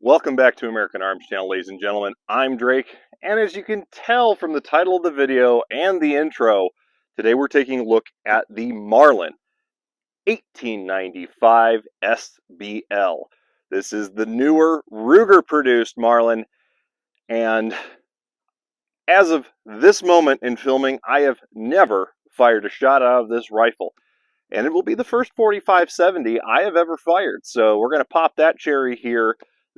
Welcome back to American Arms Channel, ladies and gentlemen. I'm Drake, and as you can tell from the title of the video and the intro, today we're taking a look at the Marlin 1895 SBL. This is the newer Ruger-produced Marlin, and as of this moment in filming, I have never fired a shot out of this rifle. And it will be the first 45-70 I have ever fired. So we're going to pop that cherry here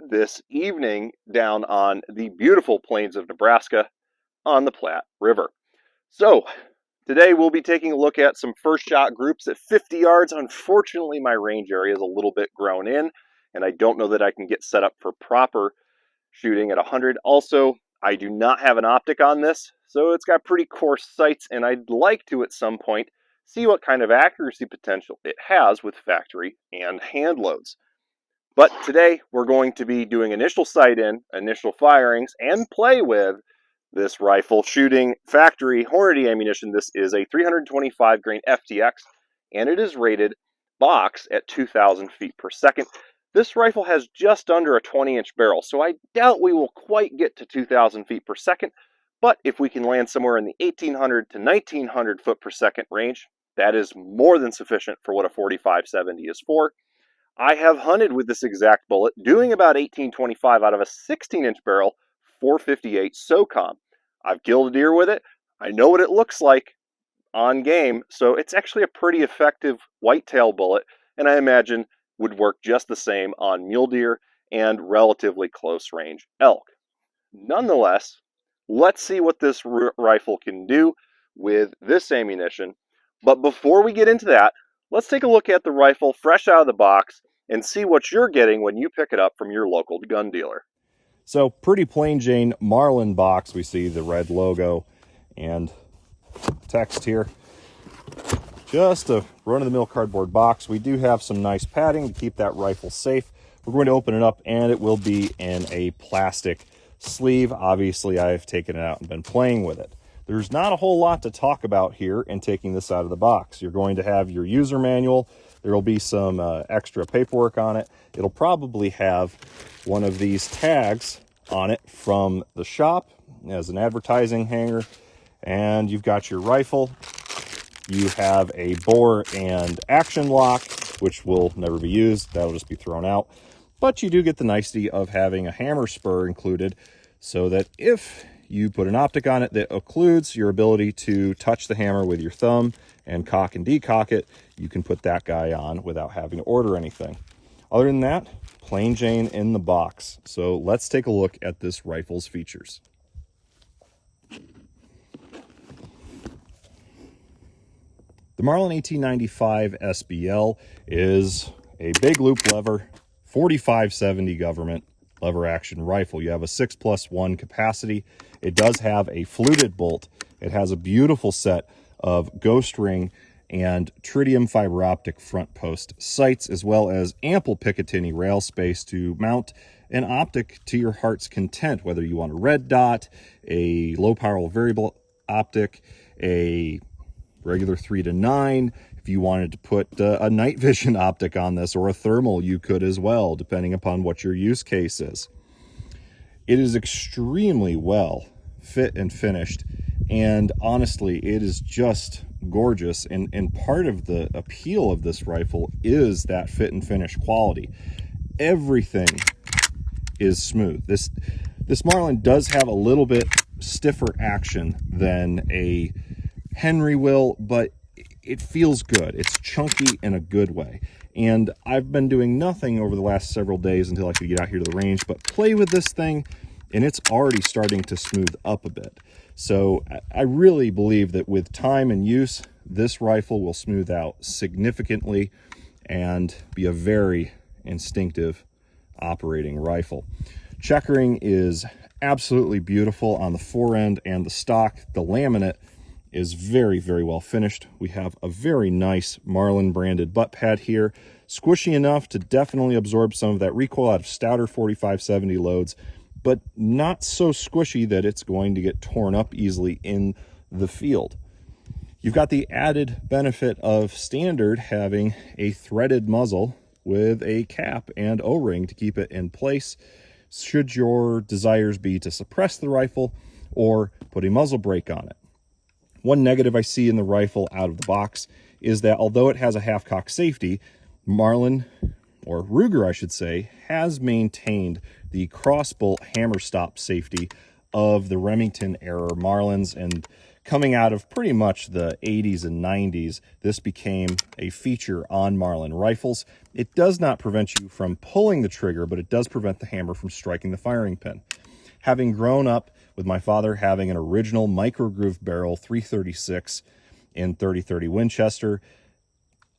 this evening down on the beautiful plains of Nebraska on the Platte River. So today we'll be taking a look at some first shot groups at 50 yards. Unfortunately, my range area is a little bit grown in, and I don't know that I can get set up for proper shooting at 100. Also, I do not have an optic on this, so it's got pretty coarse sights, and I'd like to at some point see what kind of accuracy potential it has with factory and hand loads. But today we're going to be doing initial sight-in, initial firings, and play with this rifle shooting factory Hornady ammunition. This is a 325 grain FTX, and it is rated box at 2,000 feet per second. This rifle has just under a 20-inch barrel, so I doubt we will quite get to 2,000 feet per second, but if we can land somewhere in the 1,800 to 1,900 foot per second range, that is more than sufficient for what a 45-70 is for. I have hunted with this exact bullet, doing about 1825 out of a 16-inch barrel 458 SOCOM. I've killed a deer with it. I know what it looks like on game, so it's actually a pretty effective whitetail bullet, and I imagine would work just the same on mule deer and relatively close range elk. Nonetheless, let's see what this rifle can do with this ammunition. But before we get into that, let's take a look at the rifle fresh out of the box and see what you're getting when you pick it up from your local gun dealer. So pretty plain Jane Marlin box. We see the red logo and text here. Just a run-of-the-mill cardboard box. We do have some nice padding to keep that rifle safe. We're going to open it up, and it will be in a plastic sleeve. Obviously, I've taken it out and been playing with it. There's not a whole lot to talk about here in taking this out of the box. You're going to have your user manual. There will be some extra paperwork on it. It'll probably have one of these tags on it from the shop as an advertising hanger. And you've got your rifle. You have a bore and action lock, which will never be used. That'll just be thrown out. But you do get the nicety of having a hammer spur included, so that if you put an optic on it that occludes your ability to touch the hammer with your thumb and cock and decock it, you can put that guy on without having to order anything. Other than that, plain Jane in the box. So let's take a look at this rifle's features. The Marlin 1895 SBL is a big loop lever, 45-70 government lever action rifle. You have a 6+1 capacity. It does have a fluted bolt. It has a beautiful set of ghost ring and tritium fiber optic front post sights, as well as ample Picatinny rail space to mount an optic to your heart's content, whether you want a red dot, a low power variable optic, a regular 3-9. If you wanted to put a night vision optic on this or a thermal, you could as well, depending upon what your use case is. It is extremely well fit and finished, and honestly, it is just gorgeous. And part of the appeal of this rifle is that fit and finish quality. Everything is smooth. This Marlin does have a little bit stiffer action than a Henry will, but it feels good. It's chunky in a good way. And I've been doing nothing over the last several days until I could get out here to the range, but play with this thing, and it's already starting to smooth up a bit. So I really believe that with time and use, this rifle will smooth out significantly and be a very instinctive operating rifle. Checkering is absolutely beautiful on the forend and the stock. The laminate is very, very well finished. We have a very nice Marlin branded butt pad here, squishy enough to definitely absorb some of that recoil out of stouter 4570 loads, but not so squishy that it's going to get torn up easily in the field. You've got the added benefit of standard having a threaded muzzle with a cap and O-ring to keep it in place should your desires be to suppress the rifle or put a muzzle brake on it. One negative I see in the rifle out of the box is that although it has a half-cock safety, Marlin, or Ruger I should say, has maintained the crossbolt hammer stop safety of the Remington era Marlins, and coming out of pretty much the 80s and 90s, this became a feature on Marlin rifles. It does not prevent you from pulling the trigger, but it does prevent the hammer from striking the firing pin. Having grown up with my father having an original micro groove barrel 336 in 30-30 Winchester,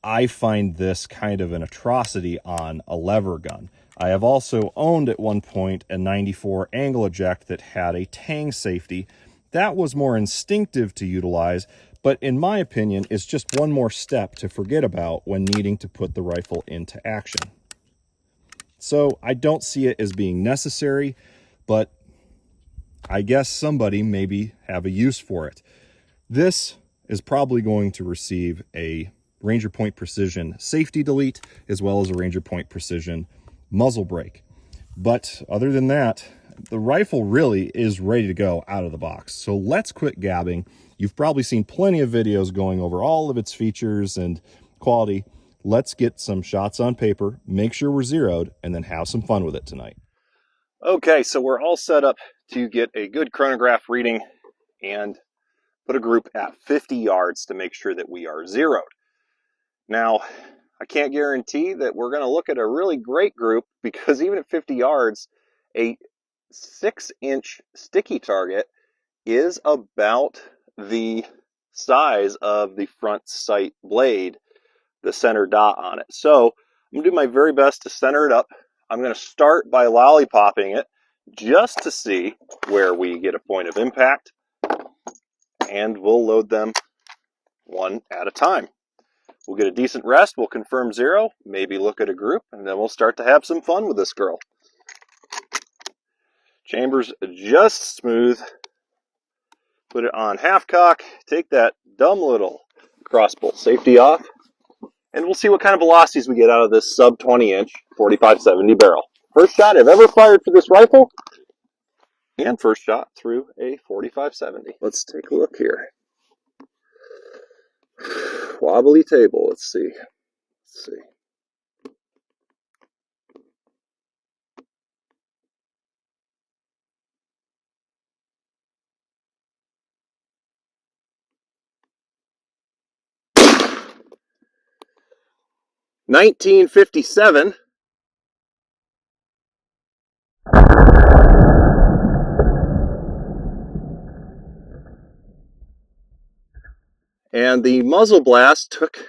I find this kind of an atrocity on a lever gun. I have also owned at one point a 94 angle eject that had a tang safety. That was more instinctive to utilize, but in my opinion, is just one more step to forget about when needing to put the rifle into action. So I don't see it as being necessary, but I guess somebody maybe have a use for it. This is probably going to receive a Ranger Point Precision safety delete as well as a Ranger Point Precision muzzle brake. But other than that, the rifle really is ready to go out of the box. So let's quit gabbing. You've probably seen plenty of videos going over all of its features and quality. Let's get some shots on paper, make sure we're zeroed, and then have some fun with it tonight. Okay, so we're all set up to get a good chronograph reading and put a group at 50 yards to make sure that we are zeroed. Now, I can't guarantee that we're going to look at a really great group, because even at 50 yards, a 6-inch sticky target is about the size of the front sight blade, the center dot on it. So I'm going to do my very best to center it up. I'm going to start by lollipopping it just to see where we get a point of impact, and we'll load them one at a time. We'll get a decent rest, we'll confirm zero, maybe look at a group, and then we'll start to have some fun with this girl. Chambers just smooth. Put it on half cock, take that dumb little crossbolt safety off, and we'll see what kind of velocities we get out of this sub 20-inch 4570 barrel. First shot I've ever fired for this rifle, and first shot through a 4570. Let's take a look here. Wobbly table, let's see. Let's see. $19.57. And the muzzle blast took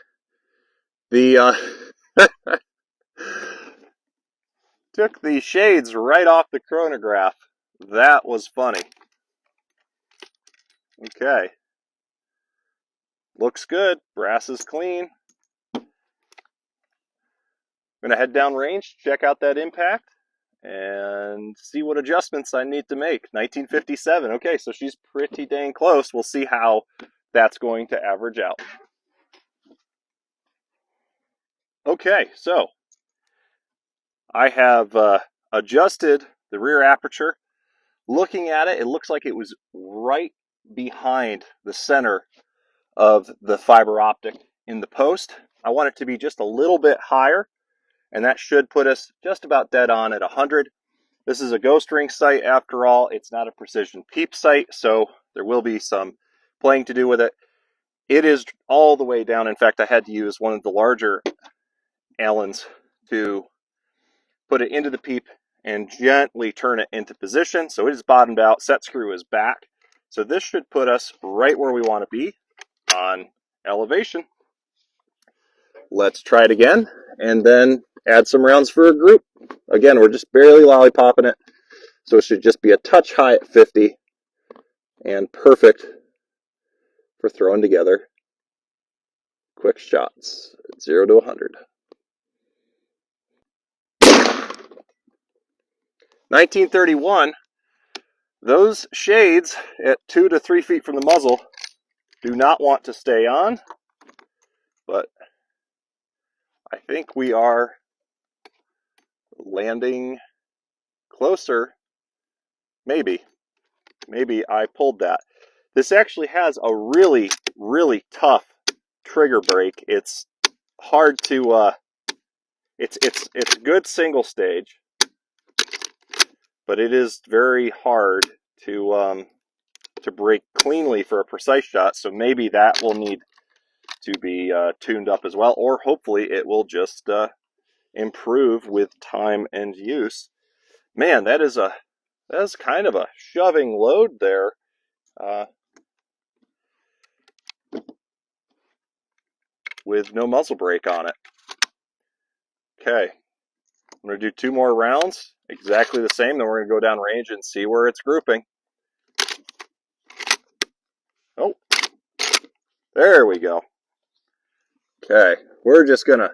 the took the shades right off the chronograph. That was funny. Okay. Looks good. Brass is clean. I'm going to head down range, check out that impact, and see what adjustments I need to make. 1957. Okay, so she's pretty dang close. We'll see how that's going to average out. Okay, so I have adjusted the rear aperture. Looking at it, it looks like it was right behind the center of the fiber optic in the post. I want it to be just a little bit higher, and that should put us just about dead on at 100. This is a ghost ring sight after all. It's not a precision peep sight, so there will be some playing to do with it. It is all the way down. In fact, I had to use one of the larger Allens to put it into the peep and gently turn it into position. So it is bottomed out, set screw is back. So this should put us right where we want to be on elevation. Let's try it again and then add some rounds for a group. Again, we're just barely lollipopping it, so it should just be a touch high at 50 and perfect for throwing together quick shots at 0 to 100. 1931, those shades at 2 to 3 feet from the muzzle do not want to stay on, but I think we are landing closer. Maybe I pulled that. This actually has a really, really tough trigger brake. It's hard to, it's good single stage, but it is very hard to brake cleanly for a precise shot. So maybe that will need to be tuned up as well, or hopefully it will just improve with time and use. Man, that is kind of a shoving load there. With no muzzle brake on it. Okay, I'm going to do 2 more rounds, exactly the same, then we're going to go down range and see where it's grouping. Oh, there we go. Okay, we're just going to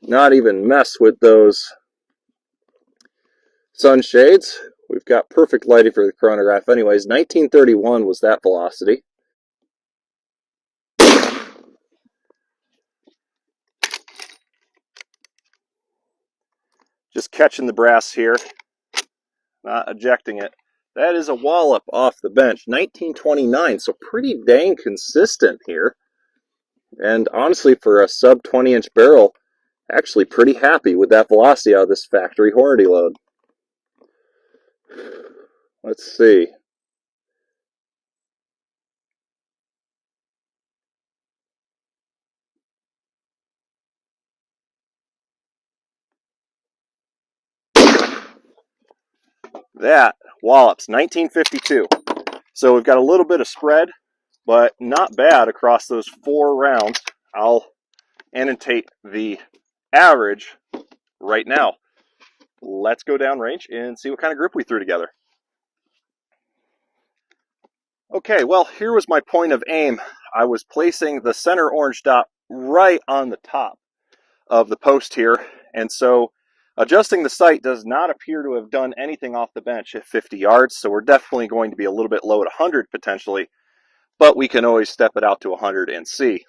not even mess with those sunshades. We've got perfect lighting for the chronograph anyways. 1931 was that velocity. Just catching the brass here, not ejecting it. That is a wallop off the bench. 1929, so pretty dang consistent here. And honestly, for a sub 20-inch barrel, actually pretty happy with that velocity out of this factory Hornady load. Let's see. That wallops, 1952. So we've got a little bit of spread, but not bad across those 4 rounds. I'll annotate the average right now. Let's go down range and see what kind of grip we threw together. Okay, well, here was my point of aim. I was placing the center orange dot right on the top of the post here, and so adjusting the sight does not appear to have done anything off the bench at 50 yards, so we're definitely going to be a little bit low at 100 potentially, but we can always step it out to 100 and see.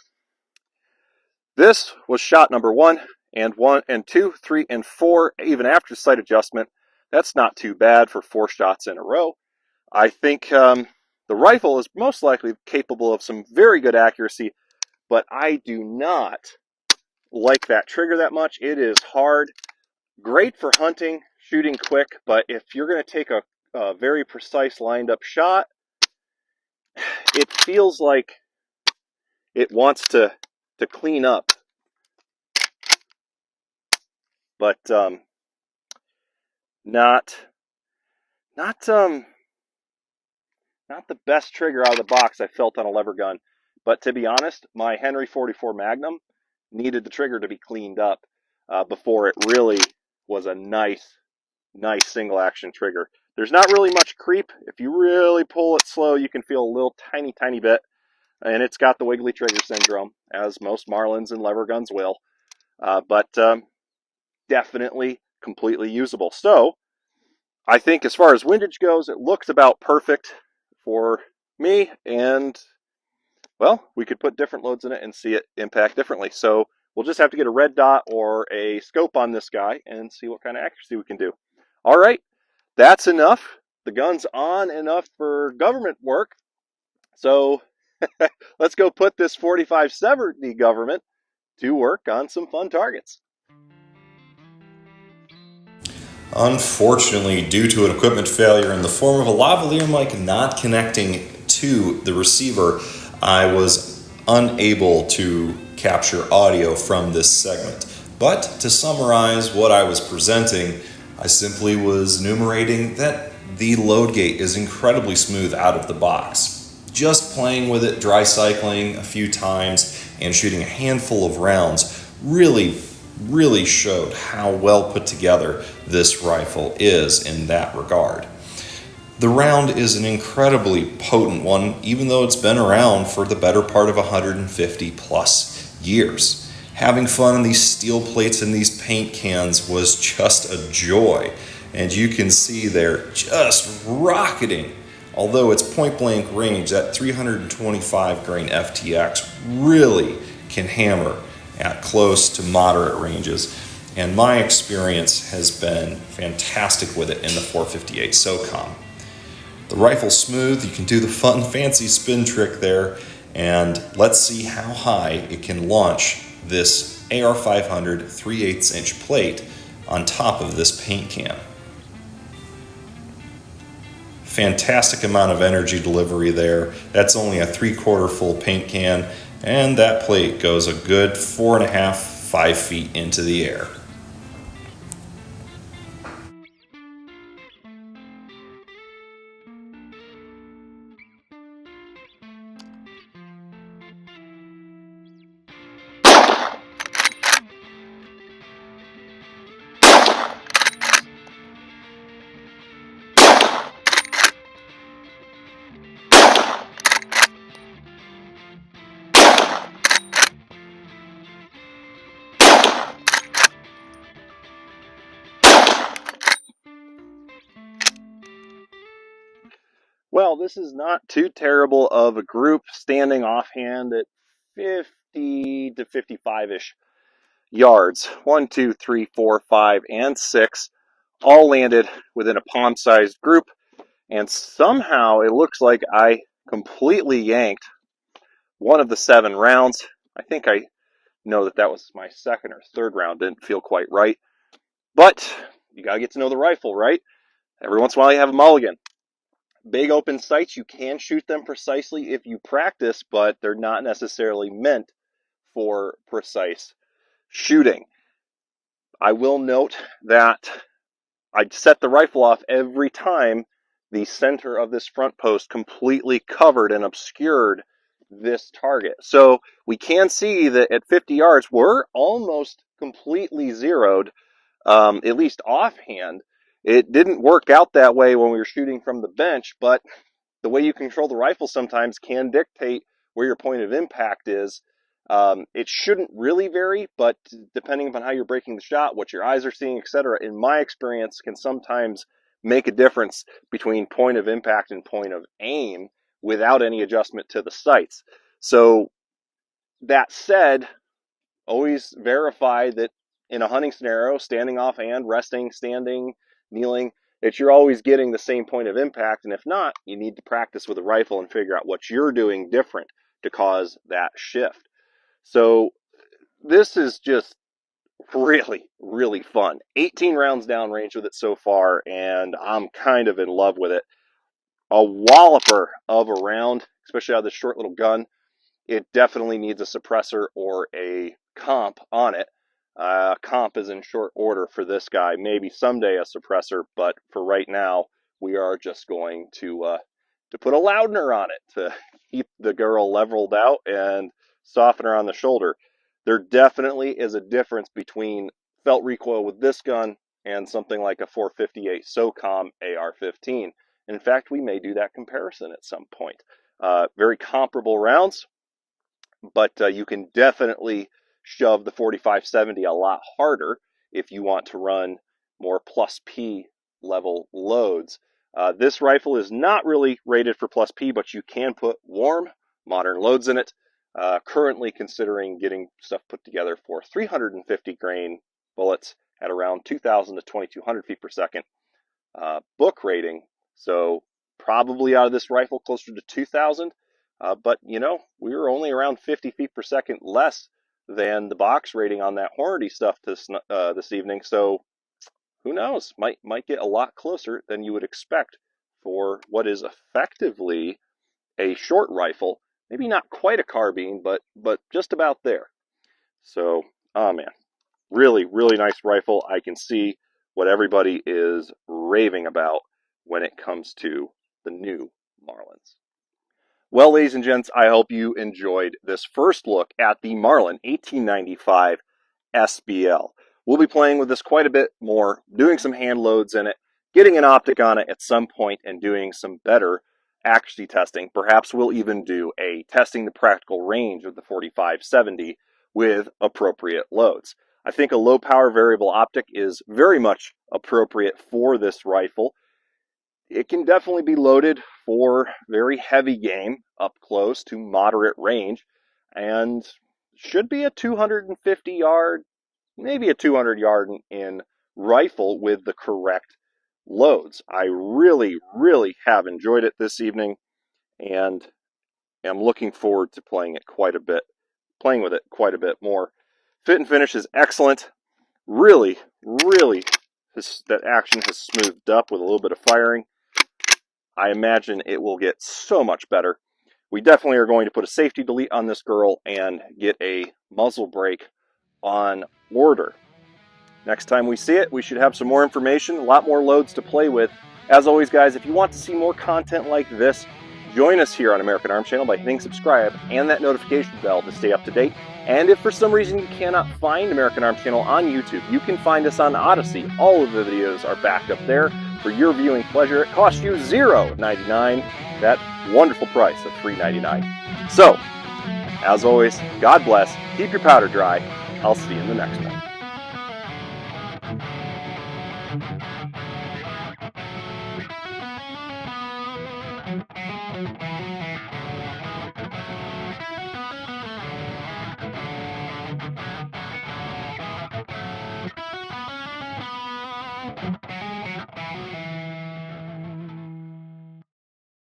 This was shot number 1, and 1 and 2, 3, and 4, even after sight adjustment. That's not too bad for 4 shots in a row. I think the rifle is most likely capable of some very good accuracy, but I do not like that trigger that much. It is hard. Great for hunting, shooting quick, but if you're going to take a very precise lined up shot, it feels like it wants to clean up. But not the best trigger out of the box I felt on a lever gun. But to be honest, my Henry 44 Magnum needed the trigger to be cleaned up before it really was a nice single action trigger. There's not really much creep. If you really pull it slow, you can feel a little tiny bit. And it's got the wiggly trigger syndrome, as most Marlins and lever guns will. But definitely completely usable. So I think as far as windage goes, it looks about perfect for me. But well, we could put different loads in it and see it impact differently. So we'll just have to get a red dot or a scope on this guy and see what kind of accuracy we can do. All right, that's enough. The gun's on enough for government work. So let's go put this 4570 government to work on some fun targets. Unfortunately, due to an equipment failure in the form of a lavalier mic not connecting to the receiver, I was unable to capture audio from this segment. But to summarize what I was presenting, I simply was enumerating that the load gate is incredibly smooth out of the box. Just playing with it, dry cycling a few times, and shooting a handful of rounds really showed how well put together this rifle is in that regard. The round is an incredibly potent one, even though it's been around for the better part of 150 plus years. Having fun in these steel plates and these paint cans was just a joy, and you can see they're just rocketing. Although its point blank range, that 325 grain FTX really can hammer at close to moderate ranges, and my experience has been fantastic with it in the 458 SOCOM. The rifle's smooth, you can do the fun fancy spin trick there, and let's see how high it can launch this AR-500 3/8 inch plate on top of this paint can. Fantastic amount of energy delivery there. That's only a 3/4 full paint can, and that plate goes a good 4.5, 5 feet into the air. Well, this is not too terrible of a group standing offhand at 50 to 55-ish yards. 1, 2, 3, 4, 5, and 6 all landed within a palm-sized group, and somehow it looks like I completely yanked one of the 7 rounds. I think I know that was my second or third round. Didn't feel quite right, but you gotta get to know the rifle, right? Every once in a while you have a mulligan. Big open sights, you can shoot them precisely if you practice, but they're not necessarily meant for precise shooting. I will note that I set the rifle off every time the center of this front post completely covered and obscured this target. So we can see that at 50 yards, we're almost completely zeroed, at least offhand. It didn't work out that way when we were shooting from the bench, but the way you control the rifle sometimes can dictate where your point of impact is. It shouldn't really vary, but depending upon how you're breaking the shot, what your eyes are seeing, etc., in my experience, can sometimes make a difference between point of impact and point of aim without any adjustment to the sights. So that said, always verify that in a hunting scenario, standing offhand, resting, standing, kneeling, that you're always getting the same point of impact. And if not, you need to practice with a rifle and figure out what you're doing different to cause that shift. So this is just really fun. 18 rounds downrange with it so far, and I'm kind of in love with it. A walloper of a round, especially out of this short little gun. It definitely needs a suppressor or a comp on it. Comp is in short order for this guy. Maybe someday a suppressor, but for right now, we are just going to put a Loudner on it to keep the girl leveled out and soften her on the shoulder. There definitely is a difference between felt recoil with this gun and something like a 458 SOCOM AR-15. In fact, we may do that comparison at some point. Very comparable rounds, but you can definitely shove the 4570 a lot harder if you want to run more plus P level loads. This rifle is not really rated for plus P, but you can put warm modern loads in it. Currently considering getting stuff put together for 350 grain bullets at around 2,000 to 2,200 feet per second book rating. So probably out of this rifle closer to 2,000. But, you know, we were only around 50 feet per second less than the box rating on that Hornady stuff this evening. So who knows? Might get a lot closer than you would expect for what is effectively a short rifle. Maybe not quite a carbine, but just about there. So, oh man, really, really nice rifle. I can see what everybody is raving about when it comes to the new Marlins. Well, ladies and gents, I hope you enjoyed this first look at the Marlin 1895 SBL. We'll be playing with this quite a bit more, doing some hand loads in it, getting an optic on it at some point, and doing some better accuracy testing. Perhaps we'll even do a testing the practical range of the 4570 with appropriate loads. I think a low power variable optic is very much appropriate for this rifle. It can definitely be loaded for very heavy game up close to moderate range, and should be a 250 yard, maybe a 200 yard in rifle with the correct loads. I really, really have enjoyed it this evening, and am looking forward to playing with it quite a bit more. Fit and finish is excellent. Really, really, that action has smoothed up with a little bit of firing. I imagine it will get so much better. We definitely are going to put a safety delete on this girl and get a muzzle brake on order. Next time we see it, we should have some more information, a lot more loads to play with. As always, guys, if you want to see more content like this, join us here on American Arms Channel by hitting subscribe and that notification bell to stay up to date. And if for some reason you cannot find American Arms Channel on YouTube, you can find us on Odyssey. All of the videos are backed up there for your viewing pleasure. It costs you $0.99, that wonderful price of $3.99. So, as always, God bless, keep your powder dry. I'll see you in the next one.